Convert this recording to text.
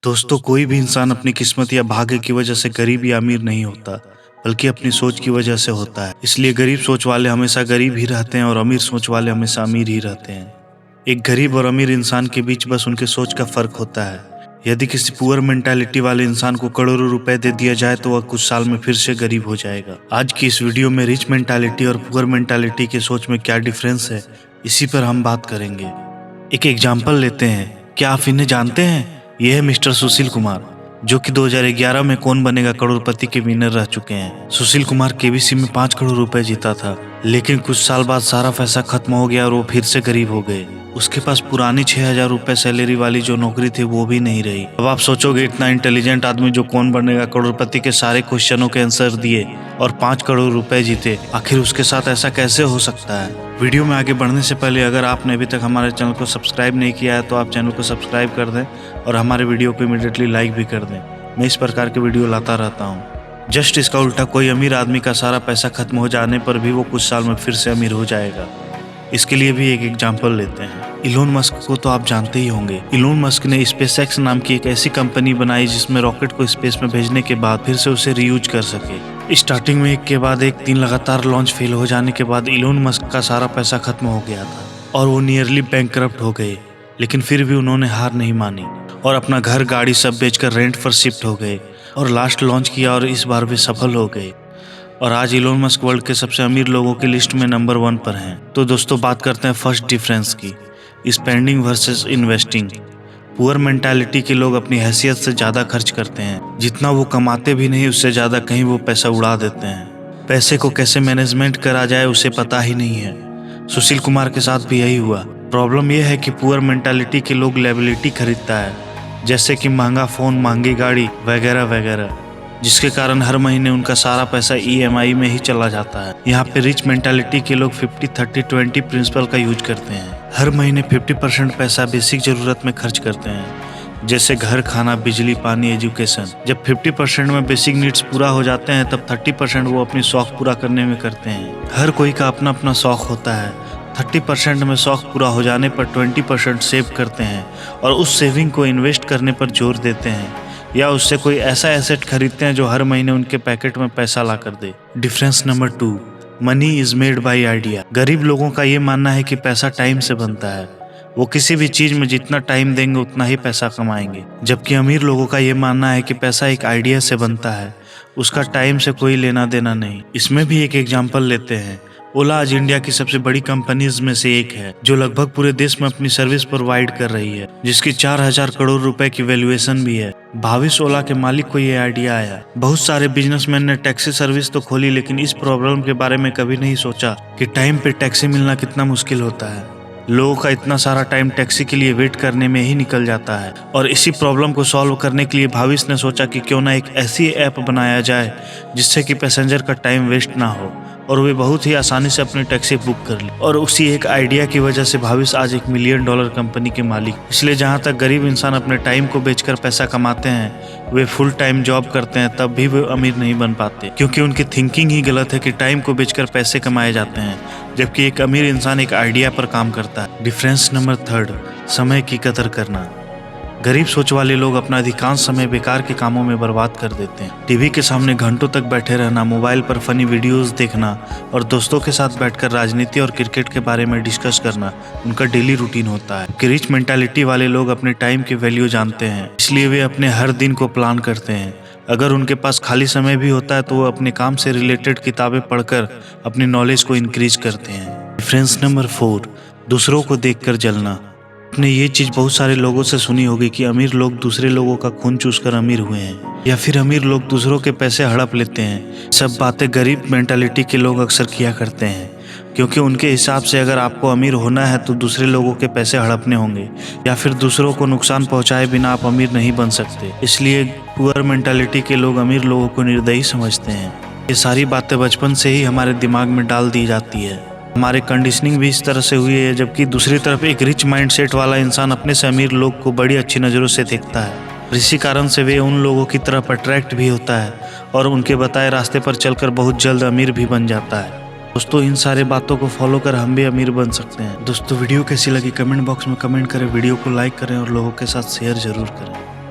दोस्तों, कोई भी इंसान अपनी किस्मत या भाग्य की वजह से गरीब या अमीर नहीं होता, बल्कि अपनी सोच की वजह से होता है। इसलिए गरीब सोच वाले हमेशा गरीब ही रहते हैं और अमीर सोच वाले हमेशा अमीर ही रहते हैं। एक गरीब और अमीर इंसान के बीच बस उनके सोच का फर्क होता है। यदि किसी पुअर मेंटालिटी वाले इंसान को करोड़ों रुपए दे दिया जाए तो वह कुछ साल में फिर से गरीब हो जाएगा। आज की इस वीडियो में रिच मेंटालिटी और पुअर मेंटालिटी के सोच में क्या डिफरेंस है, इसी पर हम बात करेंगे। एक एग्जाम्पल लेते हैं। क्या आप इन्हें जानते हैं? ये है मिस्टर सुशील कुमार, जो कि 2011 में कौन बनेगा करोड़पति के विनर रह चुके हैं। सुशील कुमार केबीसी में 5 करोड़ रुपए जीता था, लेकिन कुछ साल बाद सारा पैसा खत्म हो गया और वो फिर से गरीब हो गए। उसके पास पुरानी 6,000 रुपए सैलरी वाली जो नौकरी थी वो भी नहीं रही। अब आप सोचोगे, इतना इंटेलिजेंट आदमी जो कौन बनेगा करोड़पति के सारे क्वेश्चनों के आंसर दिए और 5 करोड़ रुपए जीते, आखिर उसके साथ ऐसा कैसे हो सकता है? वीडियो में आगे बढ़ने से पहले अगर आपने अभी तक हमारे चैनल को सब्सक्राइब नहीं किया है तो आप चैनल को सब्सक्राइब कर दें और हमारे वीडियो को इमीडिएटली लाइक भी कर दें। मैं इस प्रकार के वीडियो लाता रहता हूँ। जस्ट इसका उल्टा, कोई अमीर आदमी का सारा पैसा खत्म हो जाने पर भी वो कुछ साल में फिर से अमीर हो जाएगा। इसके लिए भी एक एग्जाम्पल लेते हैं। इलोन मस्क को तो आप जानते ही होंगे। इलोन मस्क ने स्पेसएक्स नाम की एक ऐसी कंपनी बनाई जिसमें रॉकेट को स्पेस में भेजने के बाद फिर से उसे रीयूज कर सके। स्टार्टिंग में एक के बाद एक 3 लगातार लॉन्च फेल हो जाने के बाद इलोन मस्क का सारा पैसा खत्म हो गया था और वो नियरली बैंकरप्ट हो गए, लेकिन फिर भी उन्होंने हार नहीं मानी और अपना घर गाड़ी सब बेचकर रेंट पर शिफ्ट हो गए और लास्ट लॉन्च किया और इस बार भी सफल हो गए। और आज इलोन मस्क वर्ल्ड के सबसे अमीर लोगों की लिस्ट में नंबर 1 पर हैं। तो दोस्तों, बात करते हैं फर्स्ट डिफरेंस की, spending versus investing. Poor mentality के लोग अपनी हैसियत से ज़्यादा खर्च करते हैं। जितना वो कमाते भी नहीं उससे ज़्यादा कहीं वो पैसा उड़ा देते हैं। पैसे को कैसे मैनेजमेंट करा जाए उसे पता ही नहीं है। सुशील कुमार के साथ भी यही हुआ। प्रॉब्लम यह है कि पुअर मेंटालिटी के लोग लायबिलिटी खरीदता है, जैसे कि महंगा फ़ोन, महंगी गाड़ी वगैरह वगैरह, जिसके कारण हर महीने उनका सारा पैसा EMI में ही चला जाता है। यहाँ पे रिच मेंटालिटी के लोग 50-30-20 प्रिंसिपल का यूज करते हैं। हर महीने 50% पैसा बेसिक जरूरत में खर्च करते हैं, जैसे घर, खाना, बिजली, पानी, एजुकेशन। जब 50% में बेसिक नीड्स पूरा हो जाते हैं तब 30% वो अपनी शौक पूरा करने में करते हैं। हर कोई का अपना अपना शौक होता है। 30% में शौक पूरा हो जाने पर 20% सेव करते हैं और उस सेविंग को इन्वेस्ट करने पर जोर देते हैं, या उससे कोई ऐसा एसेट खरीदते हैं जो हर महीने उनके पैकेट में पैसा ला कर दे। Difference number 2, money is made by idea. गरीब लोगों का ये मानना है कि पैसा टाइम से बनता है। वो किसी भी चीज में जितना टाइम देंगे उतना ही पैसा कमाएंगे। जबकि अमीर लोगों का ये मानना है कि पैसा एक आइडिया से बनता है, उसका टाइम से कोई लेना देना नहीं। इसमें भी एक एग्जाम्पल लेते हैं। ओला आज इंडिया की सबसे बड़ी कंपनीज में से एक है, जो लगभग पूरे देश में अपनी सर्विस प्रोवाइड कर रही है, जिसकी 4,000 करोड़ रुपए की वैल्यूएशन भी है। भाविश ओला के मालिक को ये आइडिया आया। बहुत सारे बिजनेसमैन ने टैक्सी सर्विस तो खोली, लेकिन इस प्रॉब्लम के बारे में कभी नहीं सोचा कि टाइम पे टैक्सी मिलना कितना मुश्किल होता है। लोगों का इतना सारा टाइम टैक्सी के लिए वेट करने में ही निकल जाता है। और इसी प्रॉब्लम को सॉल्व करने के लिए भाविश ने सोचा कि क्यों ना एक ऐसी ऐप बनाया जाए जिससे कि पैसेंजर का टाइम वेस्ट ना हो और वे बहुत ही आसानी से अपनी टैक्सी बुक कर ली। और उसी एक आइडिया की वजह से भाविश आज $1 मिलियन कंपनी के मालिक। इसलिए जहाँ तक गरीब इंसान अपने टाइम को बेचकर पैसा कमाते हैं, वे फुल टाइम जॉब करते हैं, तब भी वे अमीर नहीं बन पाते, क्योंकि उनकी थिंकिंग ही गलत है कि टाइम को बेचकर पैसे कमाए जाते हैं, जबकि एक अमीर इंसान एक आइडिया पर काम करता है। डिफरेंस नंबर 3, समय की कदर करना। गरीब सोच वाले लोग अपना अधिकांश समय बेकार के कामों में बर्बाद कर देते हैं। टीवी के सामने घंटों तक बैठे रहना, मोबाइल पर फनी वीडियोस देखना और दोस्तों के साथ बैठकर राजनीति और क्रिकेट के बारे में डिस्कस करना उनका डेली रूटीन होता है। कि रिच मेंटालिटी वाले लोग अपने टाइम की वैल्यू जानते हैं, इसलिए वे अपने हर दिन को प्लान करते हैं। अगर उनके पास खाली समय भी होता है तो वो अपने काम से रिलेटेड किताबें पढ़कर अपनी नॉलेज को इंक्रीज करते हैं। डिफरेंस नंबर 4, दूसरों को देखकर जलना। आपने ये चीज़ बहुत सारे लोगों से सुनी होगी कि अमीर लोग दूसरे लोगों का खून चूसकर अमीर हुए हैं, या फिर अमीर लोग दूसरों के पैसे हड़प लेते हैं। सब बातें गरीब मेंटालिटी के लोग अक्सर किया करते हैं, क्योंकि उनके हिसाब से अगर आपको अमीर होना है तो दूसरे लोगों के पैसे हड़पने होंगे, या फिर दूसरों को नुकसान पहुंचाए बिना आप अमीर नहीं बन सकते। इसलिए पुअर मेंटालिटी के लोग अमीर लोगों को निर्दयी समझते हैं। ये सारी बातें बचपन से ही हमारे दिमाग में डाल दी जाती है। हमारे कंडीशनिंग भी इस तरह से हुई है। जबकि दूसरी तरफ एक रिच माइंडसेट वाला इंसान अपने से अमीर लोग को बड़ी अच्छी नज़रों से देखता है। इसी कारण से वे उन लोगों की तरफ अट्रैक्ट भी होता है और उनके बताए रास्ते पर चलकर बहुत जल्द अमीर भी बन जाता है। दोस्तों, इन सारे बातों को फॉलो कर हम भी अमीर बन सकते हैं। दोस्तों, वीडियो कैसी लगी कमेंट बॉक्स में कमेंट करें, वीडियो को लाइक करें और लोगों के साथ शेयर जरूर करें।